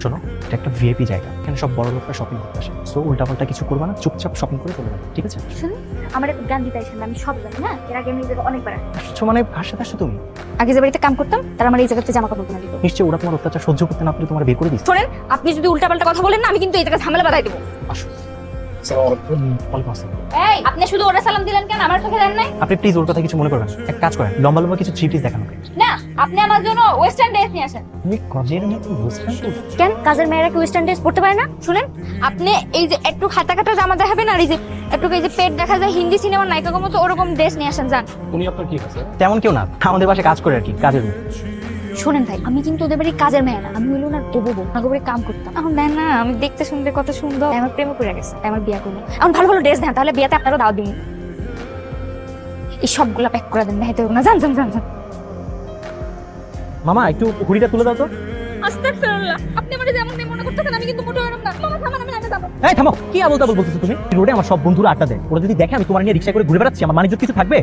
শোনো, এটা একটা ভিআইপি জায়গা, এখানে সব বড় লোকরা শপিং করতে আসে। সো উল্টাপাল্টা কিছু করবা না, চুপচাপ শপিং করে চলে যাবে, ঠিক আছে? শুনুন, আমার একটু জ্ঞান দিতে আইসেন, আমি সব জানি। হ্যাঁ, এর আগে আমি এই জায়গায় অনেকবার আসছি। আসছো মানে কার সাথে আসছো তুমি? আগে যে বাড়িতে কাম করতাম তার আমার এই জায়গাতে জামা কাপড় কিনে দিত। নিশ্চয়ই ওরা তোমার অত্যাচার সহ্য করতে না পারে তোমার বের করে দিচ্ছে। শোনেন, আপনি যদি উল্টাপাল্টা কথা বলেন না, আমি কিন্তু এই জায়গায় ঝামেলা বাধাই দেবো। আসো। ওয়ালাইকুম আসসালাম। এই, আপনি শুধু ওরা সালাম দিলেন কেন? আমার চোখে দেন নাই? আপনি প্লিজ ওর কথা কিছু মনে করবেন না। এক কাজ করেন, লম্বা লম্বা কিছু থ্রি পিস দেখানো। না, আপনি আমার জন্য ওয়েস্টার্ন ড্রেস নিয়ে আসেন। তুমি কাজের মতো বুঝছেন তো? কেন কাজের মেয়েরা কি ওয়েস্টার্ন ড্রেস পরতে পারে না? শুনেন, আপনি এই যে একটু খাতা খাতা জামা দেখাবেন আর এই যে একটু এই যে পেট দেখা যায় হিন্দি সিনেমার নায়িকার মতো ওরকম ড্রেস নিয়ে আসেন। যান। উনি আপনার কি আছে? তেমন কেউ না, আমাদের বাসায় কাজ করে আর কি, কাজের লোক। শোনেন ভাই, আমি কিন্তু ওদের বাড়ির কাজের মেয়ে না, আমি হইলো না দেবো আমাকে বাড়ি কাম করতাম। এখন দেন না, আমি দেখতে শুনতে কত সুন্দর, আমার প্রেমে পড়ে গেছে, আমার বিয়ে করবো। এখন ভালো ভালো ড্রেস দেন, তাহলে বিয়েতে আপনারও দাওয়াত দিন। এই সবগুলা প্যাক করে দেন, দেখাইতে হবে না। যান যান যান যান। মামা একটু ঘুড়িটা তুলে দাও তো। আস্তাগফিরুল্লাহ, আপনি আমারে যেমন মনে করতেছেন আমি কিন্তু মোটেও এরকম না। মামা থামান, আমি আগে যাবো। এই থামো, কি আবল তাবল বলতেছো তুমি? রোডে আমার সব বন্ধুরা আড্ডা দেয়, ওরা যদি দেখে আমি তোমার নিয়ে রিক্সা করে ঘুরে বেড়াচ্ছি, আমার মানিজ্য কিছু থাকবে?